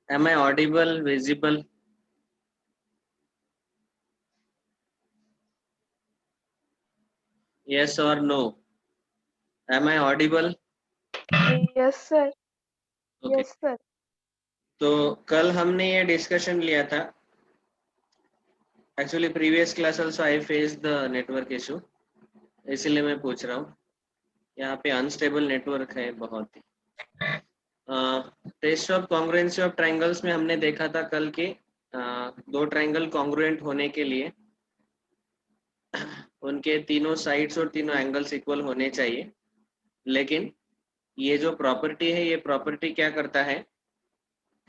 Am I audible, visible? Yes or no? Am I audible? Yes, sir. Okay. Yes, sir. तो कल हमने ये discussion लिया था. Actually previous class also I face the network issue, इसलिए मैं पूछ रहा हूँ. यहाँ पे अनस्टेबल नेटवर्क है बहुत ही. Test of congruency of triangles में हमने देखा था कल के दो ट्रायंगल कॉन्ग्रुएंट होने के लिए उनके तीनों साइड्स और तीनों एंगल्स इक्वल होने चाहिए. लेकिन ये जो प्रॉपर्टी है, ये प्रॉपर्टी क्या करता है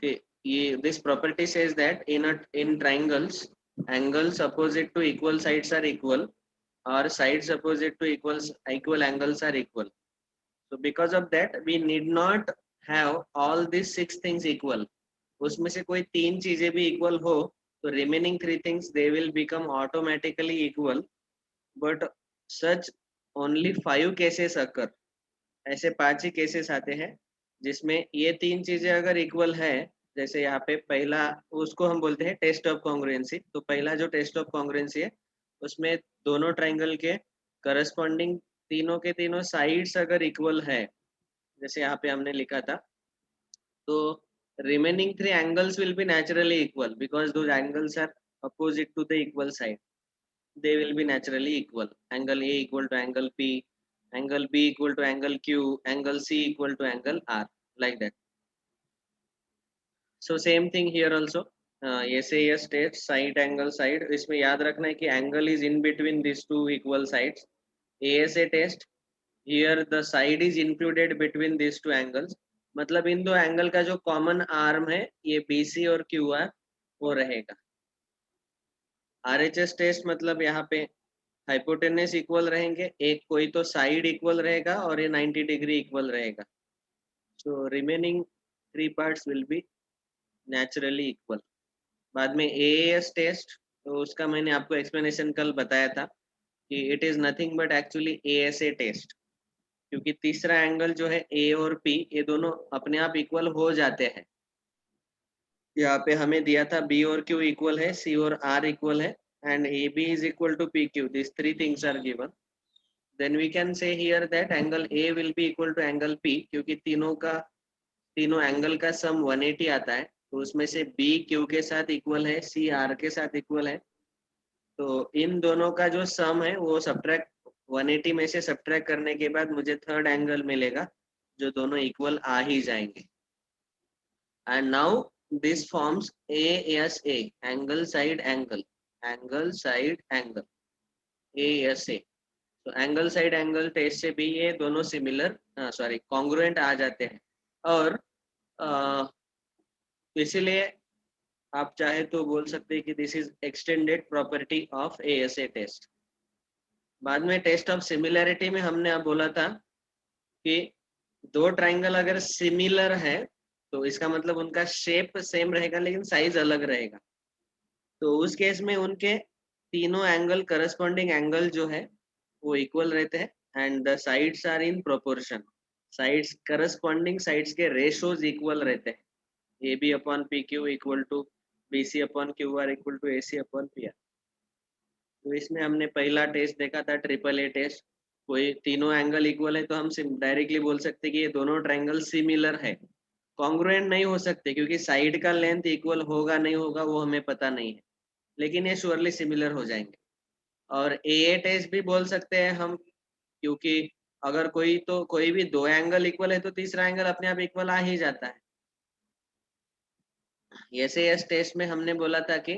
कि ये this property says that in triangles angles opposite to equal sides are equal or sides opposite to equal angles are equal. So because of that we need not have all these six things equal. उसमें से कोई तीन चीजें भी equal हो तो remaining three things they will become automatically equal. But such only 5 cases occur. ऐसे 5 ही cases आते हैं जिसमें ये तीन चीजें अगर इक्वल है. जैसे यहाँ पे पहला, उसको हम बोलते हैं टेस्ट ऑफ कॉन्ग्रुएंसी. तो पहला जो टेस्ट ऑफ कॉन्ग्रुएंसी है उसमें दोनों ट्रायंगल के करस्पॉन्डिंग तीनों के तीनों साइड्स अगर इक्वल है, जैसे यहाँ पे हमने लिखा था, तो remaining three angles will be naturally equal because those angles are opposite to the equal side. They will be naturally equal. Angle A equal to angle P, angle B equal to angle Q, angle C equal to angle R, like that. So same thing here also. SAS test side angle side, इसमें याद रखना है कि angle is in between these two equal sides. ASA test, here the side is included between these two angles. मतलब इन दो angle का जो common arm है ये BC और QR वो रहेगा. RHS टेस्ट मतलब यहाँ पे हाइपोटेनस इक्वल रहेंगे, एक कोई तो साइड इक्वल रहेगा और ये 90 डिग्री इक्वल रहेगा. So remaining three parts will be naturally equal. बाद में AAS टेस्ट, तो उसका मैंने आपको एक्सप्लेनेशन कल बताया था कि it is nothing but actually ASA test. क्योंकि तीसरा एंगल जो है A और P ये दोनों अपने आप इक्वल हो जाते हैं. यहाँ पे हमें दिया था B और Q इक्वल है, C और R इक्वल है, and AB is equal to PQ. These three things are given. Then we can say here that angle A will be equal to angle P क्योंकि तीनों angle का सम 180 आता है. तो उसमें से B Q के साथ इक्वल है, C R के साथ इक्वल है. तो इन दोनों का जो सम है वो सब्ट्रैक्ट 180 में से सब्ट्रैक्ट करने के बाद मुझे थर्ड एंगल मिलेगा जो दोनों इक्वल आ ही जाएंगे. And now this forms ASA, angle side angle, angle side angle, ASA. तो एंगल साइड एंगल टेस्ट से भी ये दोनों सिमिलर कॉन्ग्रुएंट आ जाते हैं. और इसीलिए आप चाहे तो बोल सकते हैं कि this is extended property of ASA test. बाद में टेस्ट ऑफ सिमिलैरिटी में हमने अब बोला था कि दो ट्राइंगल अगर सिमिलर है तो इसका मतलब उनका शेप सेम रहेगा लेकिन साइज अलग रहेगा. तो उस केस में उनके तीनों एंगल करस्पॉन्डिंग एंगल जो है वो इक्वल रहते हैं and the sides are in proportion. Sides corresponding sides के रेशोज इक्वल रहते हैं. AB upon PQ equal to BC upon QR equal to AC upon PR. तो इसमें हमने पहला टेस्ट देखा था ट्रिपल A टेस्ट. कोई तीनों एंगल इक्वल है तो हम डायरेक्टली बोल सकते कि ये दोनों ट्रायंगल सिमिलर है. कॉन्ग्रुएंट नहीं हो सकते क्योंकि साइड का लेंथ इक्वल होगा नहीं होगा वो हमें पता नहीं है, लेकिन ये श्योरली सिमिलर हो जाएंगे. और AA टेस्ट भी बोल सकते हैं हम क्योंकि अगर कोई भी दो एंगल इक्वल है तो तीसरा एंगल अपने आप इक्वल आ ही जाता है. SAS टेस्ट में हमने बोला था कि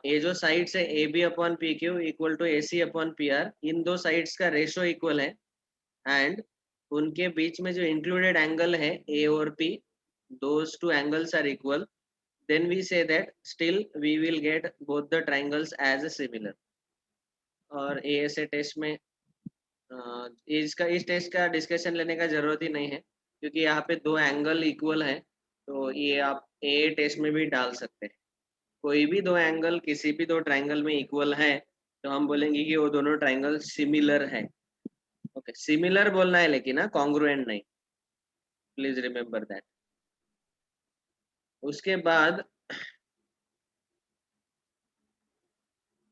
ये जो साइड्स है AB upon PQ equal to AC upon PR, इन दो साइड्स का रेशो इक्वल है एंड उनके बीच में जो इंक्लूडेड एंगल है A और P, those two angles are equal. Then we say that still we will get both the triangles as a similar. और ASA टेस्ट में इस टेस्ट का डिस्कशन लेने का जरूरत ही नहीं है क्योंकि यहाँ पे दो एंगल इक्वल है. तो ये आप A टेस्ट में भी डाल सकते हैं. कोई भी दो एंगल किसी भी दो ट्रायंगल में इक्वल है तो हम बोलेंगे कि वो दोनों ट्रायंगल सिमिलर है. ओके, सिमिलर बोलना है लेकिन कॉन्ग्रुएंट नहीं. Please remember that. उसके बाद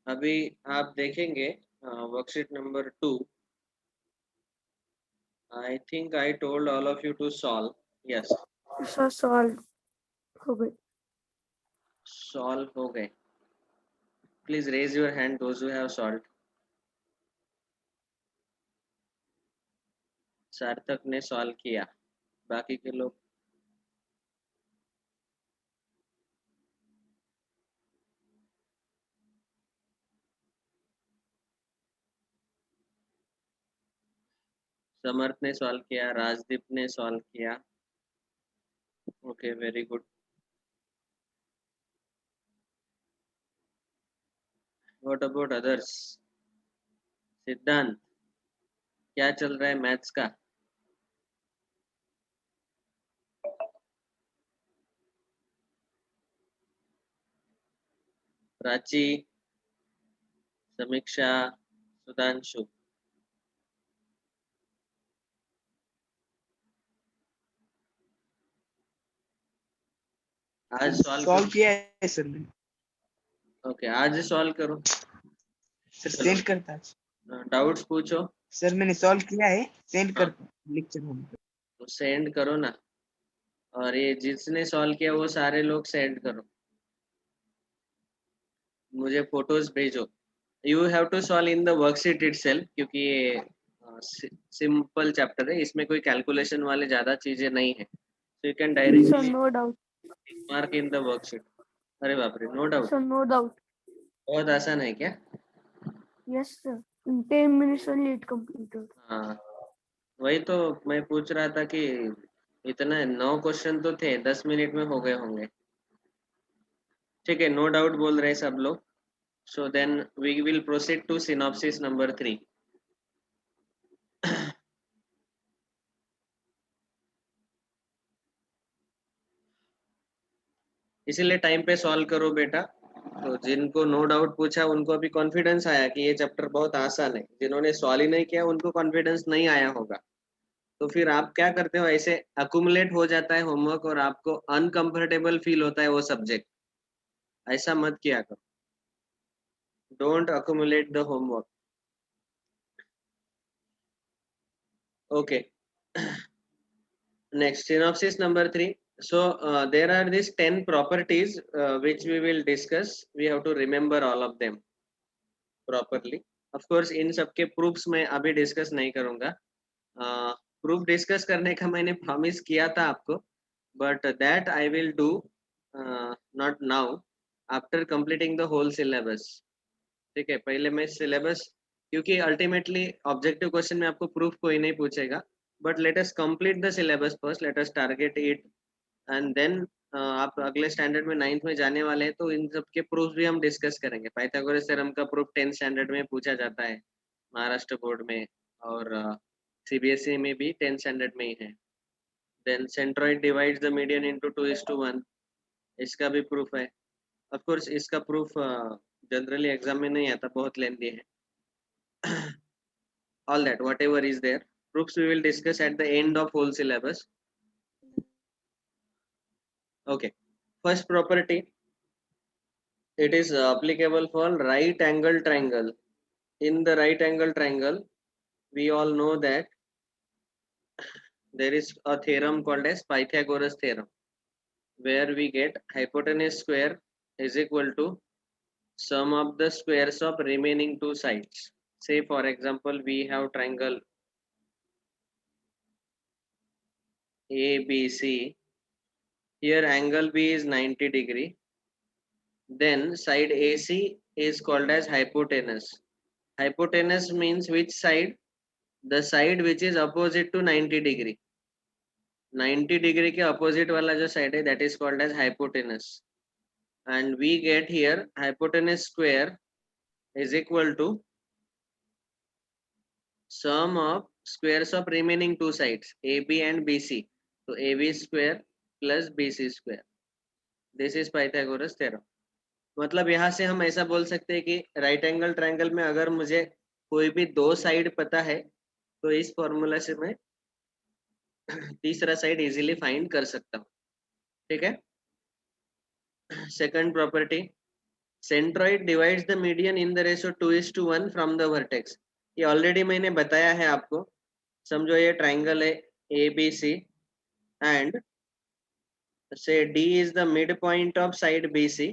अभी आप देखेंगे worksheet number 2. I think I told all of you to solve. Yes, sir solve हो गए. सॉल्व हो गए. Please raise your hand those who have solve. Sarthak ने सॉल्व किया, बाकी के लोग समर्थ ने सॉल्व किया, राजदीप ने सॉल्व किया. Okay, very good. What about others? सिद्धांत, क्या चल रहा है मैथ्स का? प्राची, समीक्षा, सुधांशु. आज सॉल्व सॉल्व करो. किया है सर मैंने. ओके, आज सॉल्व करो. सर चलो, सेंड करता डाउट्स पूछो. सर. मैंने सॉल्व किया है, सेंड हाँ, करता लेक्चर होम पे. तो सेंड करो ना. और ये जिसने सॉल्व किया वो सारे लोग सेंड करो, मुझे फोटोज भेजो. You have to solve in the worksheet itself, क्योंकि ये सिंपल चैप्टर है, इसमें कोई कैलकुलेशन वाले ज्यादा चीजें नहीं है. So you can sir directly no doubt. mark in the worksheet. अरे बाप रे, no doubt. Sir no doubt. बहुत आसान है क्या? Yes sir. In 10 minutes only it completed. हाँ, वही तो मैं पूछ रहा था कि इतना 9 क्वेश्चन तो थे, 10 मिनट में हो गए होंगे. ठीक है, नो डाउट बोल रहे सब लोग. So then we will proceed to synopsis number 3. इसीलिए टाइम पे सॉल्व करो बेटा. तो जिनको नो डाउट पूछा उनको अभी कॉन्फिडेंस आया कि ये चैप्टर बहुत आसान है. जिन्होंने सॉल्व ही नहीं किया उनको कॉन्फिडेंस नहीं आया होगा. तो फिर आप क्या करते हो, ऐसे अकुमुलेट हो जाता है होमवर्क और आपको अनकंफर्टेबल फील होता है वो सब्जेक्ट. ऐसा मत किया करो. Don't accumulate the homework. Okay, next synopsis number 3. So there are these 10 properties which we will discuss. We have to remember all of them properly. Of course इन सबके proofs मैं अभी discuss नहीं करूँगा. प्रूफ डिस्कस करने का मैंने promise किया था आपको, but that I will do not now, after completing the whole syllabus. ठीक है, पहले मैं सिलेबस, क्योंकि अल्टीमेटली ऑब्जेक्टिव क्वेश्चन में आपको प्रूफ कोई नहीं पूछेगा, but let us complete the syllabus first, let us target it. And then आप अगले स्टैंडर्ड में 9th में जाने वाले हैं, तो इन सब के प्रूफ भी हम डिस्कस करेंगे. पाइथागोरस थ्योरम का प्रूफ 10th स्टैंडर्ड में पूछा जाता है महाराष्ट्र बोर्ड में, और सीबीएसई में भी 10th स्टैंडर्ड में ही है. Then centroid divides the median into 2:1, इसका भी प्रूफ है. ऑफ कोर्स इसका प्रूफ जनरली एग्जाम में नहीं आता, बहुत लेंथी है. all that whatever is there, proofs we will discuss at the end of whole syllabus. Okay, first property, it is applicable for right angle triangle. In the right angle triangle, we all know that there is a theorem called as Pythagoras theorem, where we get hypotenuse square is equal to sum of the squares of remaining two sides. Say for example we have triangle ABC. Here angle B is 90 degree. Then side AC is called as hypotenuse. Hypotenuse means which side? The side which is opposite to 90 degree. 90 degree के opposite वाला जो side है, that is called as hypotenuse. And we get here hypotenuse square is equal to sum of squares of remaining two sides, AB and BC. So AB square plus BC square. This is Pythagoras theorem. मतलब यहाँ से हम ऐसा बोल सकते हैं कि right angle triangle में अगर मुझे कोई भी दो साइड पता है, तो इस फॉर्मूला से मैं तीसरा साइड इजीली फाइंड कर सकता हूँ. ठीक है. Second property, centroid divides the median in the ratio 2:1 from the vertex. ये ऑलरेडी मैंने बताया है आपको। समझो ये ट्राइंगल है ABC and say D is the midpoint of side BC.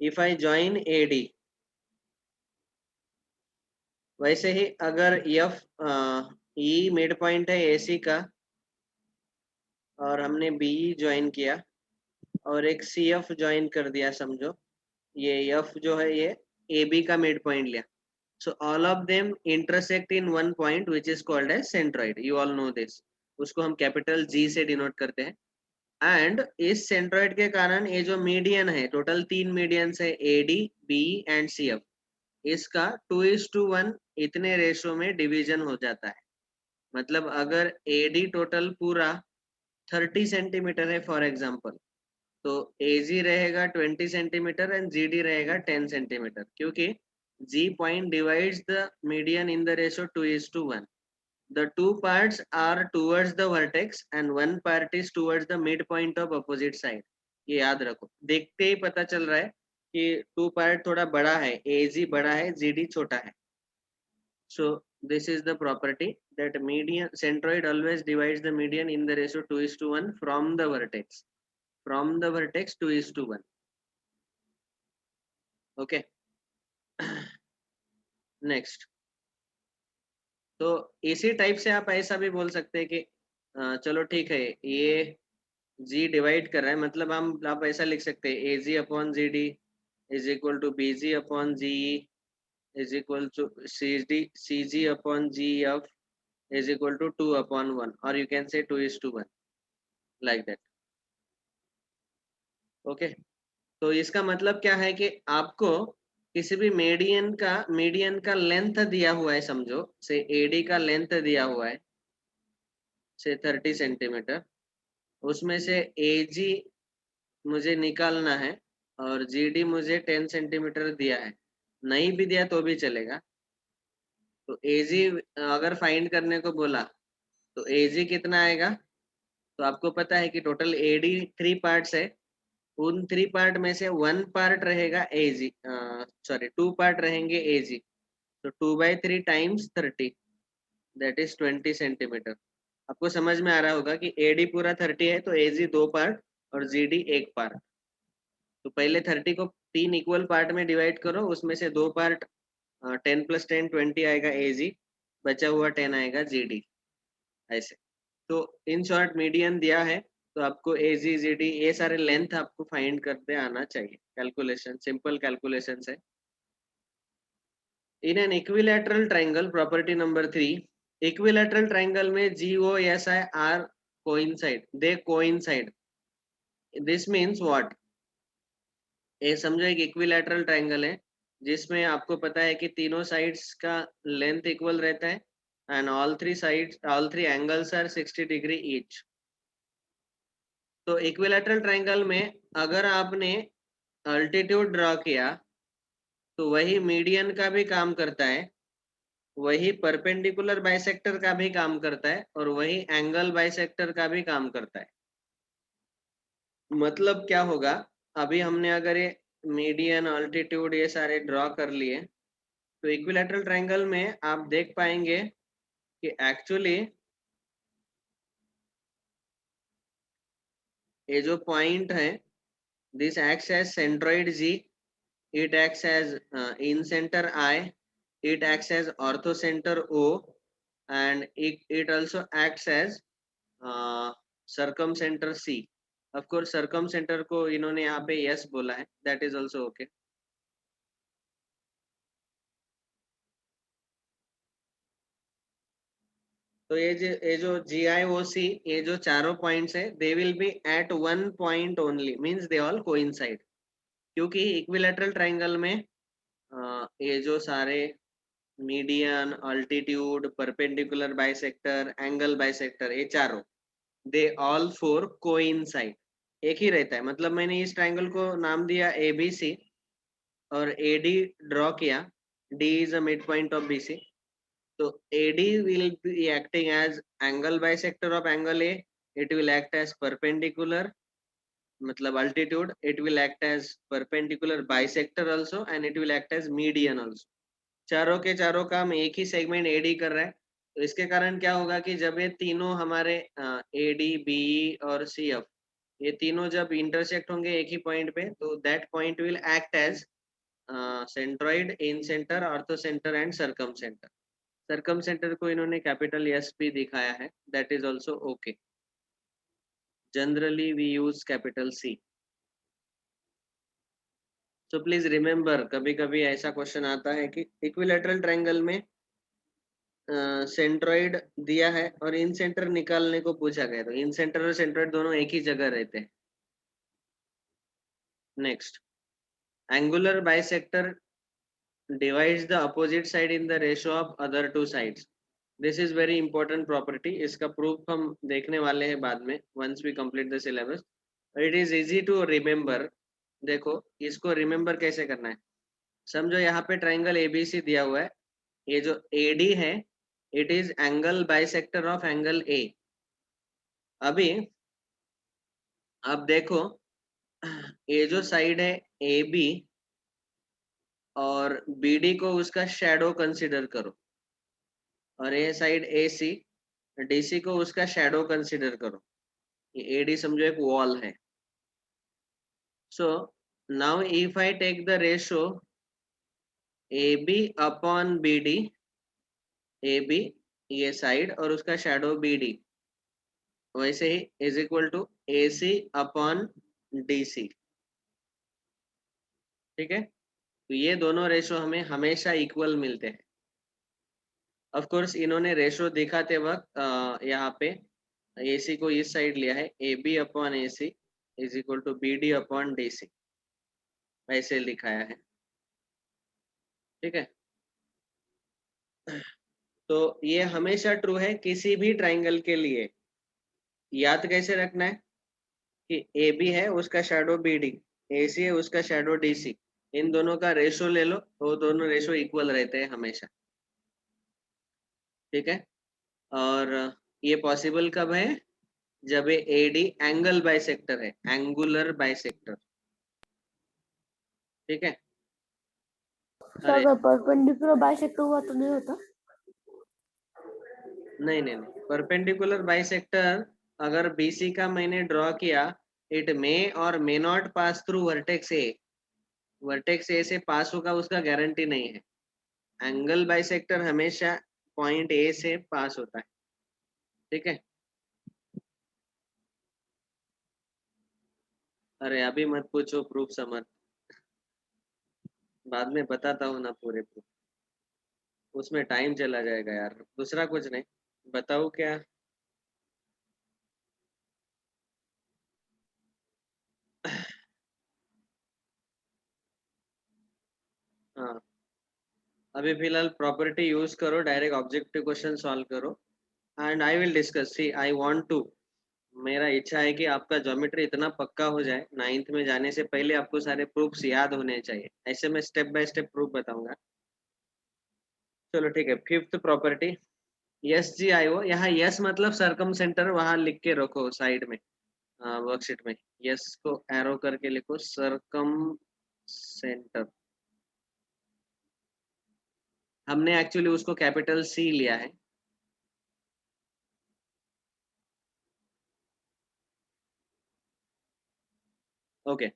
If I join AD, वैसे ही अगर F E मिड पॉइंट है AC का और हमने BE ज्वाइन किया और एक CF ज्वाइन कर दिया, समझो ये F जो है ये AB का मिड पॉइंट लिया, so all of them intersect in one point which is called as centroid. You all know this. उसको हम कैपिटल G से डिनोट करते हैं। एंड इस सेंट्रॉइड के कारण ये जो मीडियन है, टोटल 3 मीडियन है AD, BE एंड CF, इसका 2:1 इतने रेशो में डिवीजन हो जाता है। मतलब अगर AD टोटल पूरा 30 सेंटीमीटर है फॉर एग्जांपल, तो AG रहेगा 20 सेंटीमीटर एंड GD रहेगा 10 सेंटीमीटर, क्योंकि G point divides the median in the ratio 2:1. The two parts are towards the vertex and one part is towards the midpoint of opposite side. ये याद रखो, देखते ही पता चल रहा है कि टू पार्ट थोड़ा बड़ा है, AG बड़ा है, GD छोटा है। So this is the property that median centroid always divides the median in the ratio 2:1 from the vertex. From the vertex 2:1. Okay. Next, तो इसी टाइप से आप ऐसा भी बोल सकते हैं कि चलो ठीक है, ये G डिवाइड कर रहा है, मतलब हम आप ऐसा लिख सकते हैं AG अपॉन GD is equal to BG अपॉन GE is equal to CG अपॉन GF इज इक्वल टू 2/1, और you can say 2:1 like that. Okay, तो इसका मतलब क्या है कि आपको किसी भी मीडियन का लेंथ दिया हुआ है, समझो से AD का लेंथ दिया हुआ है से 30 सेंटीमीटर, उसमें से AG मुझे निकालना है और GD मुझे 10 सेंटीमीटर दिया है, नहीं भी दिया तो भी चलेगा। तो AG अगर फाइंड करने को बोला तो AG कितना आएगा, तो आपको पता है कि टोटल AD 3 पार्ट्स है, उन 3 पार्ट में से 1 पार्ट रहेगा AG, सॉरी 2 पार्ट रहेंगे AG, तो 2/3 टाइम्स 30 दैट इज 20 सेंटीमीटर। आपको समझ में आ रहा होगा कि AD पूरा 30 है तो AG 2 पार्ट और GD 1 पार्ट। तो पहले 30 को 3 इक्वल पार्ट में डिवाइड करो, उसमें से 2 पार्ट 10 + 10 20 आएगा AG, बचा हुआ 10 आएगा GD, ऐसे। तो इन शॉर्ट मीडियन दिया है तो आपको AG GD ये सारे लेंथ आपको फाइंड करते आना चाहिए। कैलकुलेशन सिंपल कैलकुलेशन है। In an equilateral triangle, property number 3, equilateral triangle में GOSI are coincide, they coincide. This means what, ये समझो एक इक्विलैटरल ट्रायंगल है जिसमें आपको पता है कि तीनों साइड्स का लेंथ इक्वल रहता है and all three angles are 60 degree each. तो इक्विलैटरल ट्रायंगल में अगर आपने अल्टीट्यूड ड्रॉ किया तो वही मीडियन का भी काम करता है, वही परपेंडिकुलर बाइसेक्टर का भी काम करता है और वही एंगल बाइसेक्टर का भी काम करता है। मतलब क्या होगा, अभी हमने अगर ये मीडियन अल्टीट्यूड ये सारे ड्रॉ कर लिए तो इक्विलैटरल ट्रायंगल में आप देख पाएंगे कि एक्चुअली ये जो पॉइंट है, this acts as centroid G, it acts as in center I, it acts as orthocenter O, and it also acts as circumcenter C. Of course circumcenter को इन्होंने यहाँ पे yes बोला है, that is also okay. तो ये जो GIOC ये जो चारों पॉइंट्स है, they will be at one point only, means they all coincide, क्योंकि इक्विलैटरल ट्रायंगल में ये जो सारे median altitude perpendicular bisector angle bisector ये चारों दे ऑल फोर कोइंसाइड, एक ही रहता है। मतलब मैंने इस ट्रायंगल को नाम दिया ABC और AD ड्रॉ किया, D is a mid point of BC, तो AD will be acting as angle bisector of angle A, it will act as perpendicular मतलब altitude, it will act as perpendicular bisector also and it will act as median also. चारों के चारों काम एक ही segment AD कर रहा है, तो इसके कारण क्या होगा कि जब ये तीनों हमारे एडी, बीई और सीएफ ये तीनों जब इंटरसेक्ट होंगे एक ही पॉइंट पे, तो that point will act as centroid, incentre, orthocentre and circumcentre. Circumcentre को इन्होंने कैपिटल एस भी दिखाया है, that is also okay. Generally we use capital C. So please remember, कभी कभी ऐसा क्वेश्चन आता है कि इक्विलैटरल ट्रायंगल में सेंट्रॉइड दिया है और इन सेंटर निकालने को पूछा गया, तो इन सेंटर और सेंट्रॉइड दोनों एक ही जगह रहते हैं. Next, angular bisector divides the opposite side in the ratio of other two sides. This is very important property. इसका proof हम देखने वाले हैं बाद में, once we complete the syllabus. It is easy to remember. देखो इसको remember कैसे करना है. समझो यहाँ पे triangle ABC दिया हुआ है, ये जो AD है it is angle bisector of angle A. अभी अब देखो ये जो साइड है AB और BD को उसका शैडो कंसिडर करो, और ये साइड AC DC को उसका शैडो कंसिडर करो. ये AD समझो एक वॉल है. So now if I take the ratio AB upon BD, AB ये साइड और उसका शैडो BD, वैसे ही is equal to AC upon DC. ठीक है, तो ये दोनों रेशो हमें हमेशा इक्वल मिलते हैं. ऑफ कोर्स इन्होंने रेशो दिखाते वक्त यहाँ पे AC को इस साइड लिया है, AB upon AC is equal to BD upon DC, ऐसे लिखाया है. ठीक है, तो ये हमेशा ट्रू है किसी भी ट्राइंगल के लिए. याद कैसे रखना है कि AB है उसका शैडो BD, AC है उसका शैडो DC, इन दोनों का रेशो ले लो तो दोनों रेशो इक्वल रहते हैं हमेशा. ठीक है, और ये पॉसिबल कब है, जब ये AD एंगल बाइसेक्टर है, एंगुलर बाइसेक्टर. ठीक है, तो अगर परपेंडिकुलर बाइसेक्टर हुआ तो नहीं होता. नहीं नहीं नहीं, परपेंडिकुलर बाइसेक्टर अगर BC का मैंने ड्रॉ किया, इट मे और may not pass through vertex A. Vertex ए से पास होगा उसका गारंटी नहीं है. एंगल बाइसेक्टर हमेशा पॉइंट ए से पास होता है. ठीक है, अरे अभी मत पूछो प्रूफ समझ, बाद में बताता हूँ ना पूरे प्रूफ, उसमें टाइम चला जाएगा यार. दूसरा कुछ नहीं, बताओ क्या. हाँ, अभी फिलहाल प्रॉपर्टी यूज करो, डायरेक्ट ऑब्जेक्टिव क्वेश्चन सॉल्व करो, and I will discuss. See I want to, मेरा इच्छा है कि आपका ज्योमेट्री इतना पक्का हो जाए, 9th में जाने से पहले आपको सारे प्रूफ्स याद होने चाहिए. ऐसे मैं स्टेप बाय स्टेप प्रूफ बताऊंगा. चलो ठीक है, 5th प्रॉपर्टी यस जी आई ओ. यहाँ यस मतलब सरकम सेंटर, वहां लिख के रखो साइड में वर्कशीट में. यस को एरो करके लिखो, सरकम सेंटर. हमने एक्चुअली उसको कैपिटल C लिया है. ओके,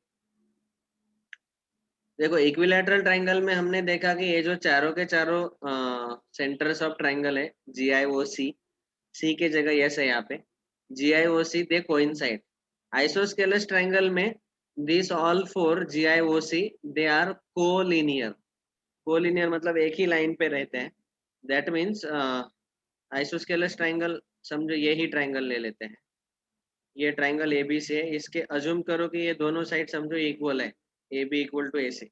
देखो इक्विलैटरल ट्रायंगल में हमने देखा कि ये जो चारों के चारों सेंटर्स ऑफ ट्रायंगल है GIOC, C के जगह यस है यहाँ पे, GIOC they coincide. Isosceles triangle में this all four GIOC they are collinear. Collinear मतलब एक ही लाइन पे रहते हैं. दैट मीन्स आइसोस्केलस ट्रायंगल समझो यही ट्रायंगल ले लेते हैं, ये ट्रायंगल ABC है, इसके अज्यूम करो कि ये दोनों साइड समझो इक्वल है, AB इक्वल टू AC.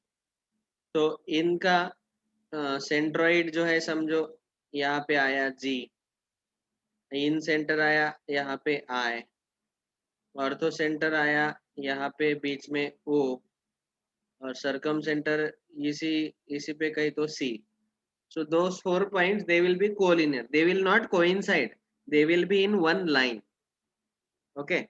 तो इनका सेंट्रॉइड जो है समझो यहाँ पे आया G, इन सेंटर आया यहाँ पे I, ऑर्थो सेंटर आया यहाँ पे बीच में O, और सरकम सेंटर इसी इसी पे कहीं तो C. So those 4 points they will be collinear. They will not coincide. They will be in one line. Okay.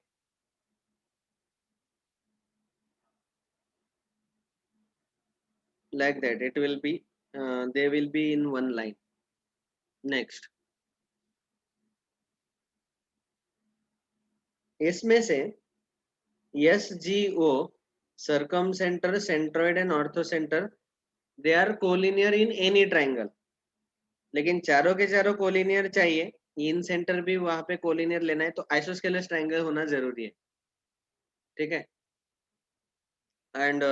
like that. It will be they will be in one line. Next, इसमें से SGO, circumcenter, centroid and orthocenter, they are collinear in any triangle. लेकिन चारों के चारों collinear चाहिए, इन centre भी वहां पे कोलिनियर लेना है, तो आइसोस्केलस ट्रायंगल होना जरूरी है, ठीक है। एंड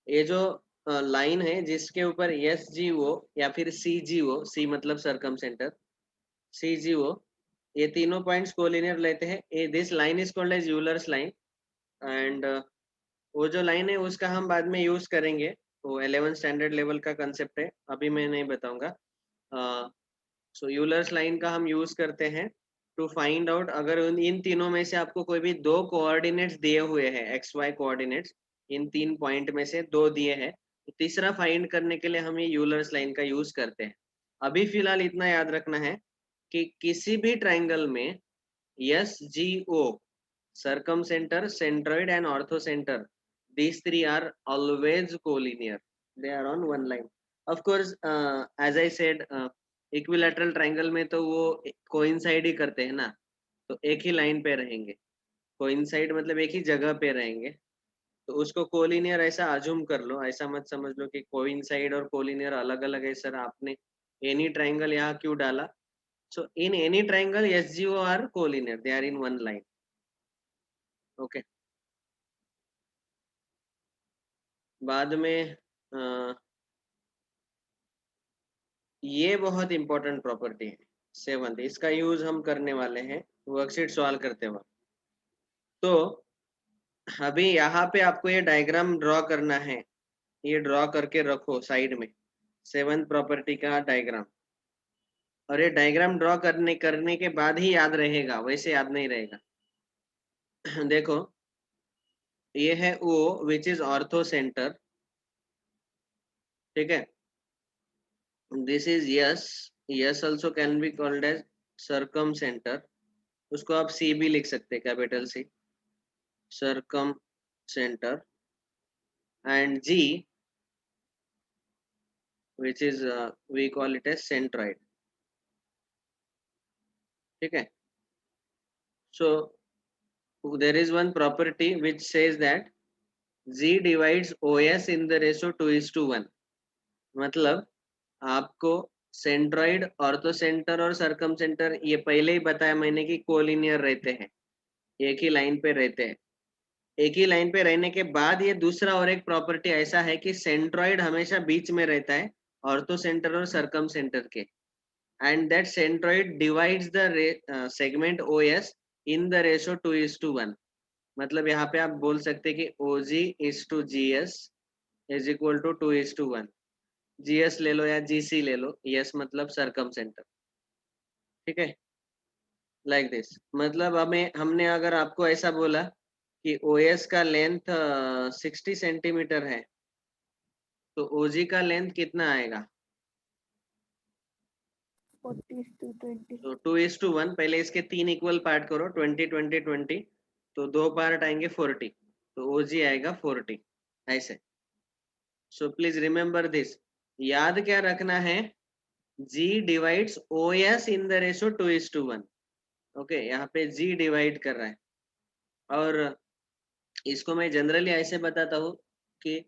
ये जो लाइन है जिसके ऊपर SGO या फिर CGO, सी मतलब सरकम सेंटर, CGO, ये तीनों पॉइंट्स कोलिनियर लेते हैं। This line is called as Euler's line. And वो जो लाइन है उसका हम बाद में यूज करेंगे, वो 11 स्टैंडर्ड लेवल का कंसेप्ट है, अभी मैं नहीं बताऊंगा। सो यूलर्स लाइन का हम यूज करते हैं टू फाइंड आउट, अगर इन तीनों में से आपको कोई भी दो कोऑर्डिनेट्स दिए हुए हैं, XY कोऑर्डिनेट्स, इन तीन पॉइंट में से दो दिए हैं, तो तीसरा फाइंड करने के लिए हम ये यूलर्स लाइन का यूज करते हैं। अभी फिलहाल इतना याद रखना है कि किसी भी ट्राइंगल में SGO, circumcenter, centroid and orthocenter, these three are always collinear. They are on one line. Of course, as I said, equilateral triangle में तो वो कोइंसाइड ही करते हैं ना, तो एक ही लाइन पे रहेंगे। कोइंसाइड मतलब एक ही जगह पे रहेंगे, तो उसको कोलिनियर ऐसा अज्यूम कर लो, ऐसा मत समझ लो कि कोइंसाइड और कोलिनियर अलग अलग है। सर आपने एनी ट्रायंगल यहाँ क्यों डाला? So in any triangle SGO are collinear, they are in one line. Okay, बाद में ये बहुत इंपॉर्टेंट प्रॉपर्टी है, 7th, इसका यूज हम करने वाले हैं वर्कशीट सॉल्व करते वक्त। तो अभी यहाँ पे आपको ये डायग्राम ड्रॉ करना है, ये ड्रॉ करके रखो साइड में, 7th प्रॉपर्टी का डायग्राम। और ये डायग्राम ड्रॉ करने के बाद ही याद रहेगा, वैसे याद नहीं रहेगा। देखो, ये है O which is orthocentre, ठीक है। This is S also can be called as circumcentre, उसको आप C भी लिख सकते हैं, capital C, circumcentre. And G which is we call it as centroid, ठीक है। So there is one property which says that G divides OS in the ratio 2:1। मतलब आपको सेंट्रॉइड, ऑर्थोसेंटर और सर्कम सेंटर ये पहले ही बताया मैंने कि कोलिनियर रहते हैं, एक ही लाइन पे रहते हैं। एक ही लाइन पे रहने के बाद ये दूसरा और एक प्रॉपर्टी ऐसा है कि सेंट्रॉइड हमेशा बीच में रहता है ऑर्थोसेंटर और सर्कम सेंटर के, and that centroid divides the segment OS in the ratio 2:1। मतलब यहाँ पे आप बोल सकते हैं कि OG is to GS is equal to 2:1। GS ले लो या GC ले लो, S मतलब सर्कम सेंटर, ठीक है, लाइक दिस। मतलब हमें हमने अगर आपको ऐसा बोला कि OS का लेंथ 60 सेंटीमीटर है, तो OG का लेंथ कितना आएगा? 40:20। तो 2:1, पहले इसके 3 इक्वल पार्ट करो, 20 20 20, तो 2 पार्ट आएंगे 40, तो OG आएगा 40, ऐसे। सो प्लीज रिमेम्बर दिस, याद क्या रखना है? G divides OS in the ratio 2:1। Okay, यहाँ पे G डिवाइड कर रहा है, और इसको मैं जनरली ऐसे बताता हूँ कि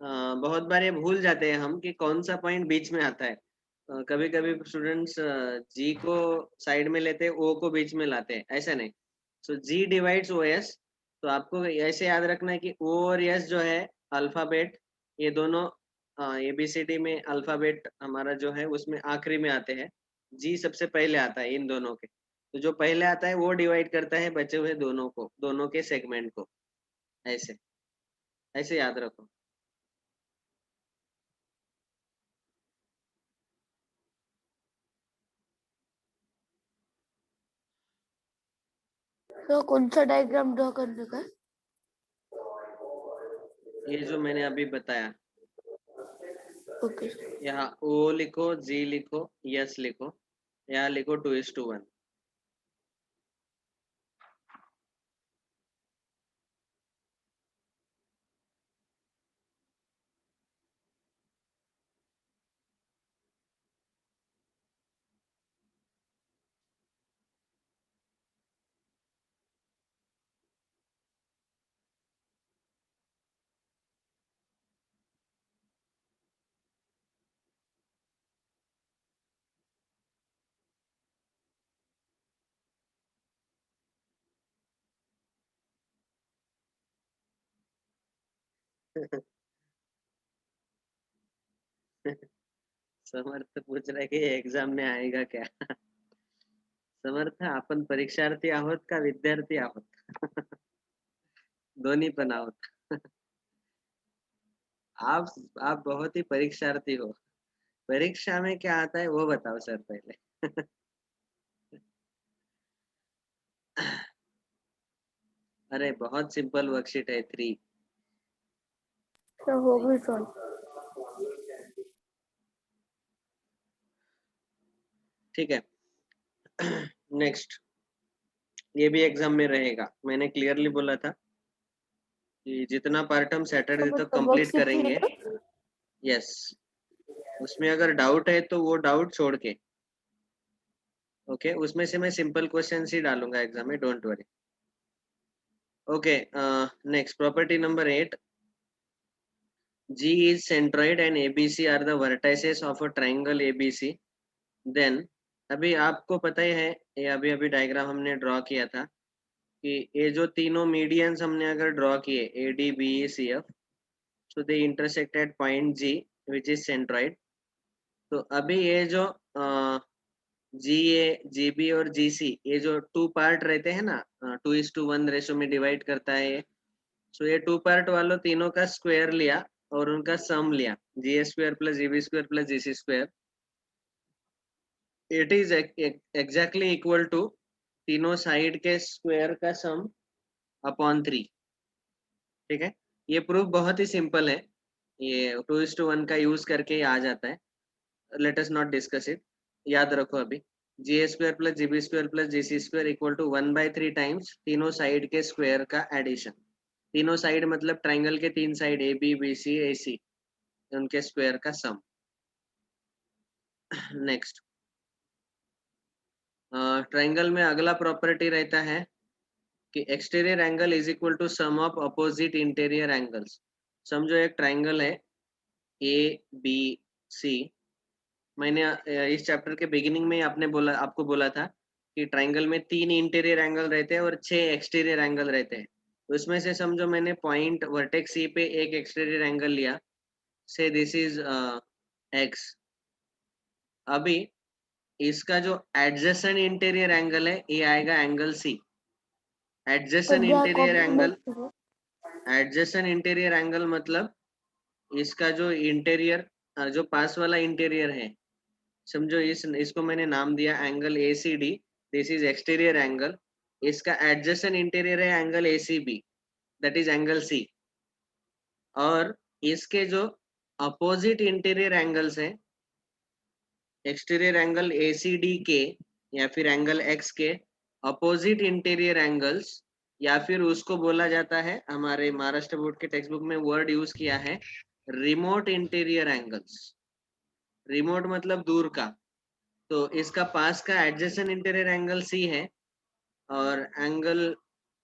बहुत बार ये भूल जाते हैं हम कि कौन सा पॉइंट बीच में आता है। कभी कभी स्टूडेंट्स G को साइड में लेते हैं, O को बीच में लाते हैं, ऐसा नहीं। सो G डिवाइड्स OS, तो आपको ऐसे याद रखना है कि O और S जो है अल्फाबेट, ये दोनों ABCD में अल्फाबेट हमारा जो है उसमें आखिरी में आते हैं, G सबसे पहले आता है इन दोनों के, तो जो पहले आता है वो डिवाइड करता है बचे हुए दोनों को, दोनों के सेगमेंट को, ऐसे ऐसे याद रखो। तो कौन सा डायग्राम ड्रॉ करने का है? ये जो मैंने अभी बताया, ओके। यहाँ O लिखो, G लिखो, S लिखो, यहाँ लिखो 2:1। समर्थ पूछ रहे कि एग्जाम में आएगा क्या? समर्थ, आपण परीक्षार्थी आहोत का विद्यार्थी आहोत? दोन्ही पण आहोत. आप बहुत ही परीक्षार्थी हो. परीक्षा में क्या आता है वो बताओ सर पहले. अरे बहुत सिंपल वर्कशीट है 3. सर हो गई सॉल्व। ठीक है. नेक्स्ट, ये भी एग्जाम में रहेगा. मैंने क्लियरली बोला था कि जितना पार्ट हम सैटरडे तक कंप्लीट करेंगे. यस, उसमें अगर डाउट है तो वो डाउट छोड़ के, ओके, उसमें से मैं सिंपल क्वेश्चन ही डालूंगा एग्जाम में, don't worry. Okay, next, property number 8. G is centroid and ABC are the vertices of a triangle ABC. Then, अभी आपको पता ही है, ये अभी अभी डायग्राम हमने ड्रॉ किया था कि ये जो तीनों मीडियंस हमने अगर ड्रॉ किए ADBECF, so they intersect at point G which is centroid. तो अभी ये जो GA, GB और GC, ये जो 2 पार्ट रहते हैं ना, 2:1 रेशो में डिवाइड करता है ये. सो ये 2 पार्ट वालों तीनों का स्क्वायर लिया और उनका सम लिया, GA square plus GB square plus GC square. It is exactly equal to तीनों साइड के स्क्वायर का सम अपॉन 3. ठीक है, ये प्रूफ बहुत ही सिंपल है. ये 2:1 का यूज करके ही आ जाता है. Let us not discuss it. याद रखो अभी, GA square plus GB square plus GC square equal to 1/3 times तीनों साइड के स्क्वायर का एडिशन. तीनों साइड मतलब ट्राइंगल के 3 साइड AB BC AC, उनके स्क्वायर का सम. नेक्स्ट, ट्राइंगल में अगला प्रॉपर्टी रहता है कि exterior angle is equal to sum of opposite interior angles. समझो एक ट्राइंगल है ABC. मैंने इस चैप्टर के बिगिनिंग में आपको बोला था कि ट्राइंगल में 3 इंटीरियर एंगल रहते हैं और 6 एक्सटीरियर एंगल रहते हैं. उसमें से समझो मैंने पॉइंट वर्टेक्स C पे एक एक्सटीरियर एंगल लिया, से दिस इज X. अभी इसका जो एडजेसेंट इंटीरियर एंगल है ये आएगा angle C. Adjacent interior angle, adjacent interior angle मतलब इसका जो इंटीरियर, जो पास वाला इंटीरियर है, समझो इसको मैंने नाम दिया angle ACD. This is exterior angle. इसका एडजेसेंट इंटीरियर है angle ACB, that is angle C. और इसके जो अपोजिट इंटीरियर एंगल्स है, एक्सटीरियर एंगल ACD के या फिर एंगल X के अपोजिट इंटीरियर एंगल्स, या फिर उसको बोला जाता है, हमारे महाराष्ट्र बोर्ड के टेक्स्ट बुक में वर्ड यूज किया है, रिमोट इंटीरियर एंगल्स. रिमोट मतलब दूर का. तो इसका पास का एडजेसेंट इंटीरियर एंगल C है और एंगल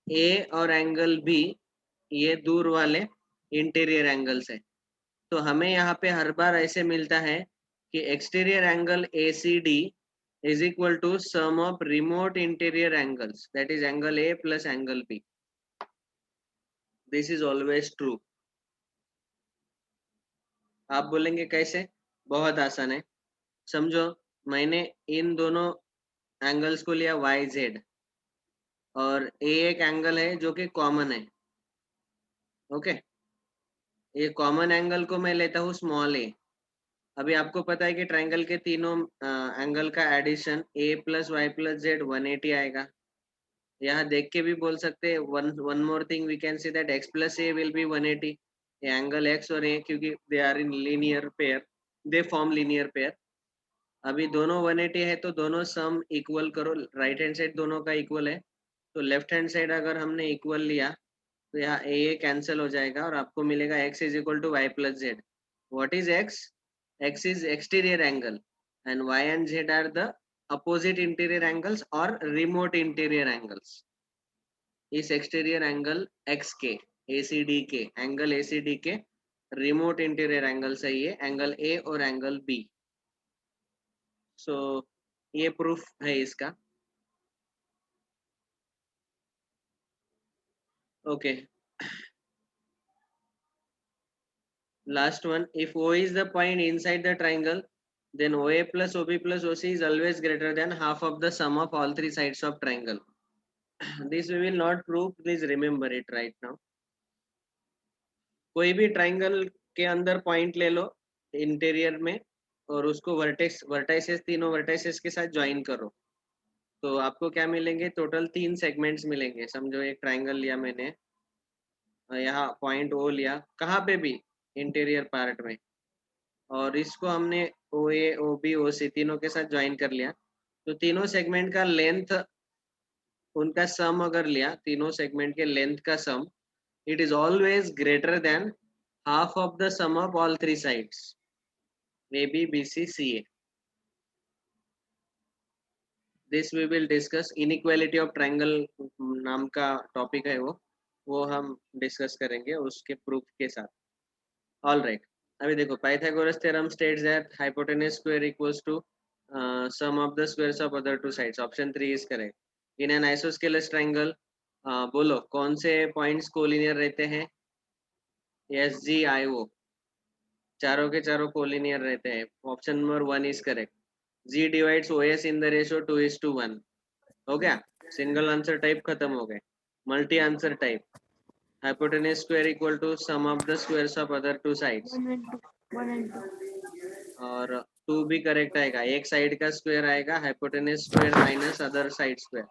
A और एंगल B ये दूर वाले इंटीरियर एंगल्स है. तो हमें यहाँ पे हर बार ऐसे मिलता है कि exterior angle ACD is equal to sum of remote interior angles, that is angle A plus angle B. This is always true. आप बोलेंगे कैसे? बहुत आसान है. समझो मैंने इन दोनों एंगल्स को लिया YZ और A एक एंगल है जो कि कॉमन है. ओके, ये कॉमन एंगल को मैं लेता हूँ स्मॉल a. अभी आपको पता है कि ट्राइंगल के तीनों एंगल का addition A plus y plus z 180 आएगा. यहाँ देख के भी बोल सकते हैं, one more thing we can see that x plus a will be 180. Angle x और a क्योंकि they are in linear pair, they form linear pair. अभी दोनों 180 है तो दोनों सम इक्वल करो. राइट हैंड साइड दोनों का इक्वल है, तो लेफ्ट हैंड साइड अगर हमने इक्वल लिया तो यहाँ a कैंसिल हो जाएगा और आपको मिलेगा x is equal to y plus z. What is x? x is exterior angle and y and z are the opposite interior angles or remote interior angles. इस एक्सटीरियर एंगल x के ACD के angle ACD के remote interior angle से ये angle A और angle B. सो ये proof है इसका. Okay, Last one, if O is the point inside the triangle, then OA plus OB plus OC is always greater than half of the sum of all three sides of triangle. This we will not prove, please remember it right now. कोई भी triangle के अंदर point ले लो interior में और उसको vertices तीनों vertices के साथ ज्वाइन करो, तो आपको क्या मिलेंगे? टोटल 3 सेगमेंट्स मिलेंगे। समझो एक ट्राइंगल लिया मैंने, यहाँ पॉइंट ओ लिया, कहाँ पे भी इंटीरियर पार्ट में, और इसको हमने ओ ए ओ बी ओ सी तीनों के साथ ज्वाइन कर लिया, तो तीनों सेगमेंट का लेंथ, उनका सम अगर लिया, तीनों सेगमेंट के लेंथ का सम, it is always greater than half of the sum of all three sides AB BC CA. This we will discuss. Inequality of triangle नाम का टॉपिक है, वो हम डिस्कस करेंगे उसके प्रूफ के साथ। ऑल राइट, अभी देखो Pythagoras theorem states that hypotenuse square equals to sum of the squares of other two sides. Option 3 is correct. In an isosceles triangle, बोलो कौन से पॉइंट्स कोलिनियर रहते हैं? एस जी आई ओ, चारों के चारों कोलिनियर रहते हैं। Option number 1 is correct. G divides OS in the ratio 2:1। हो गया, सिंगल आंसर टाइप खत्म हो गए। Multi answer type, hypotenuse square equal to sum of the squares of other two sides, 1 and 2 और 2 भी करेक्ट आएगा। एक साइड का स्क्वायर आएगा, hypotenuse square minus other side square.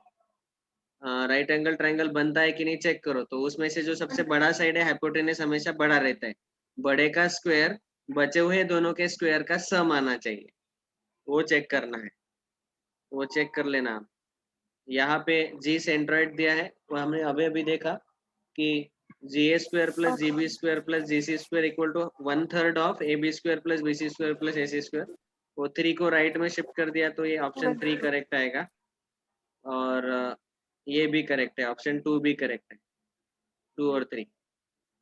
Right angle triangle बनता है कि नहीं चेक करो, तो उसमें से जो सबसे बड़ा साइड है हाइपोटेनस हमेशा बड़ा रहता है, बड़े का स्क्वायर बचे हुए दोनों के स्क्वायर का सम आना चाहिए, वो चेक करना है, वो चेक कर लेना आप। यहाँ पे जी सेंट्रॉइड दिया है, वो हमने अभी अभी देखा कि G A square plus G B square plus G C square equal to 1/3 of A B square plus B C square plus A C square. वो 3 को राइट में शिफ्ट कर दिया, तो ये ऑप्शन 3 करेक्ट आएगा, और ये भी करेक्ट है, ऑप्शन 2 भी करेक्ट है। 2 और 3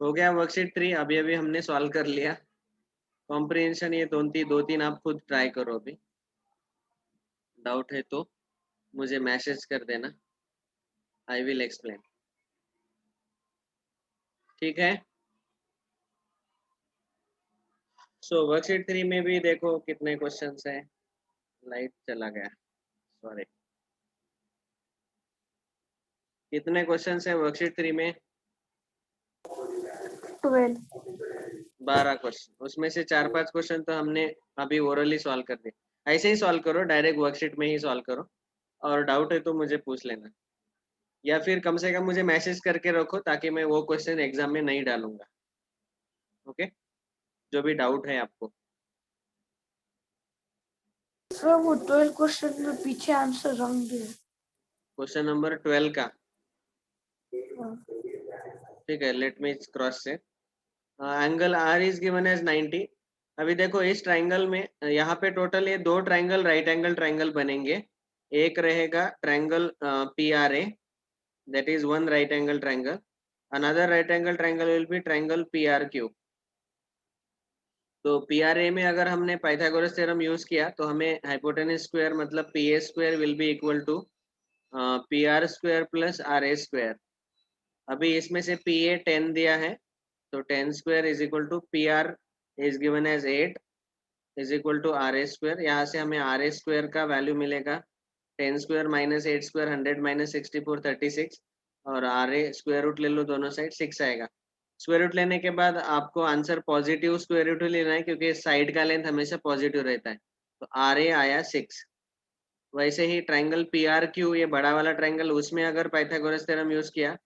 हो गया। वर्कशीट 3 अभी अभी हमने सॉल्व कर लिया। कॉम्प्रिहेंशन ये दो तीन आप खुद ट्राई करो, अभी डाउट है तो मुझे मैसेज कर देना, आई विल एक्सप्लेन। ठीक है, सो वर्कशीट 3 में भी देखो कितने क्वेश्चंस हैं। लाइट चला गया, सॉरी। कितने क्वेश्चंस हैं वर्कशीट 3 में? 12 12 क्वेश्चन, उसमें से 4-5 क्वेश्चन तो हमने अभी ओरली सॉल्व कर दिए। ऐसे ही सॉल्व करो, डायरेक्ट वर्कशीट में ही सॉल्व करो, और डाउट है तो मुझे पूछ लेना, या फिर कम से कम मुझे मैसेज करके रखो, ताकि मैं वो क्वेश्चन एग्जाम में नहीं डालूंगा। ओके, जो भी डाउट है आपको। सर वो 12 क्वेश्चन में पीछे आंसर रंग है। क्वेश्चन नंबर 12 का, हाँ। ठीक है, लेट मी क्रॉस से। Angle R is given as 90। अभी देखो इस ट्राइंगल में, यहाँ पे टोटल ये 2 ट्राइंगल राइट एंगल ट्राइंगल बनेंगे। एक रहेगा triangle P R A, that is one right angle triangle. Another right angle triangle will be triangle P R Q. तो पी आर ए में अगर हमने पाइथागोरस थ्योरम यूज किया, तो हमें हाइपोटेनस स्क्वायर मतलब P A square will be equal to P R square plus R A square. अभी इसमें से पी ए 10 दिया है, तो 10 square is equal to P R is given as 8 is equal to R A square. यहाँ से हमें R A square का वैल्यू मिलेगा 10 स्क्वायर माइनस 8 स्क्वायर 100 माइनस 64 36, और आर ए स्क्वायर रूट ले लो दोनों साइड, 6 आएगा। स्क्वायर रूट लेने के बाद आपको आंसर पॉजिटिव स्क्वायर रूट लेना है, क्योंकि साइड का लेंथ हमेशा पॉजिटिव रहता है। तो आर ए आया 6। वैसे ही ट्राइंगल पी आर क्यू, ये बड़ा वाला ट्राइंगल, उसमें अगर पाइथागोरस थ्योरम यूज किया,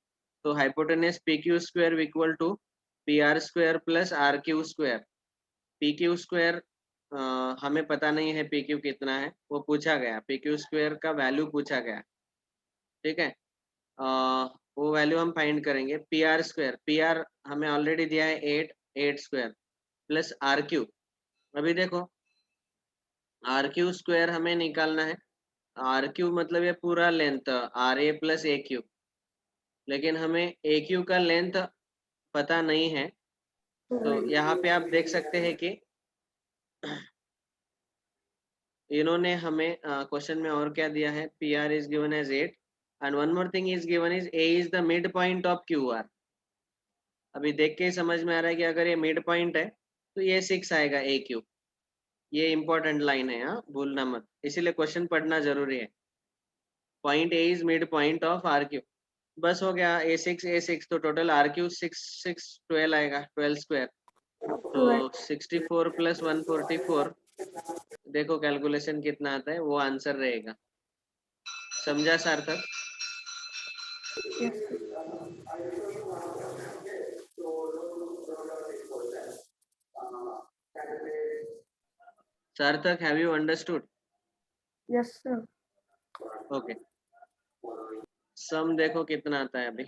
तो hypotenuse P Q square equal to P R square plus R Q square. P Q square हमें पता नहीं है पी क्यू कितना है, वो पूछा गया, पी क्यू स्क्वायर का वैल्यू पूछा गया, ठीक है। वो वैल्यू हम फाइंड करेंगे। P R square, P R हमें ऑलरेडी दिया है 8 स्क्वायर प्लस आर क्यू। अभी देखो आर क्यू स्क्वायर हमें निकालना है, आर क्यू मतलब ये पूरा length R A plus A Q, लेकिन हमें ए क्यू का लेंथ पता नहीं है। तो यहाँ पे आप देख सकते हैं कि इन्होंने हमें क्वेश्चन में और क्या दिया है, P R is given as 8 and one more thing is given is A is the midpoint of Q R. अभी देख के ही समझ में आ रहा है कि अगर ये मिड पॉइंट है, तो ये 6 आएगा ए क्यू। ये इंपॉर्टेंट लाइन है, हाँ भूलना मत, इसीलिए क्वेश्चन पढ़ना जरूरी है। Point A is midpoint of R Q. बस हो गया, ए6 तो टोटल आर क्यू 6 आएगा, 12 स्क्वायर। तो 64 प्लस 144, देखो कैलकुलेशन कितना आता है, वो आंसर रहेगा। समझा Sarthak? Yes. Sarthak, have you understood? Yes, sir. Okay, sum देखो कितना आता है अभी।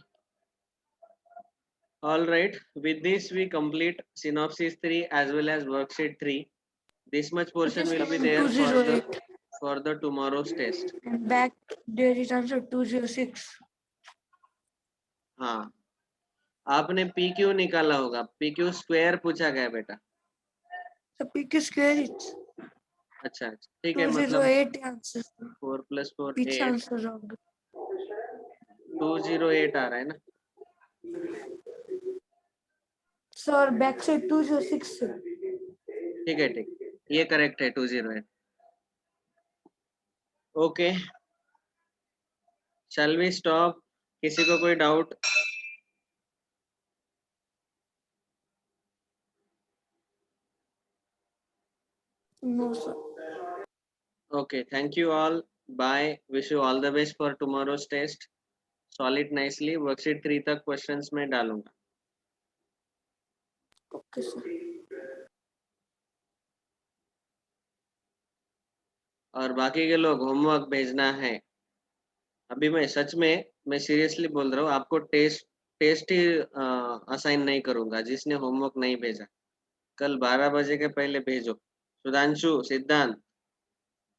All right, with this we complete synopsis 3 as well as worksheet 3. This much portion will be there for 208 the tomorrow's test. and back there is answer 206. हाँ, आपने PQ निकाला होगा, PQ square पूछा गया बेटा। So PQ square is अच्छा, ठीक है, मतलब 208 answer. 4 + 4 Which 8, answer wrong? 208 आ रहा है ना? Sir, back side 206. sir. ठीक है, ठीक, ये करेक्ट है, 208। Okay, shall we stop? किसी को कोई doubt? No, sir. Okay, thank you all. Bye. Wish you all the best for tomorrow's test. Solve it nicely. Worksheet 3 तक questions मैं डालूंगा। Okay, sir. और बाकी के लोग होमवर्क भेजना है। अभी मैं सच में, मैं सीरियसली बोल रहा हूँ, आपको टेस्ट ही असाइन नहीं करूंगा जिसने होमवर्क नहीं भेजा। कल 12 बजे के पहले भेजो। सुधांशु, सिद्धांत,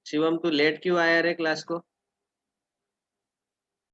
शिवम, तू लेट क्यों आया रे क्लास को?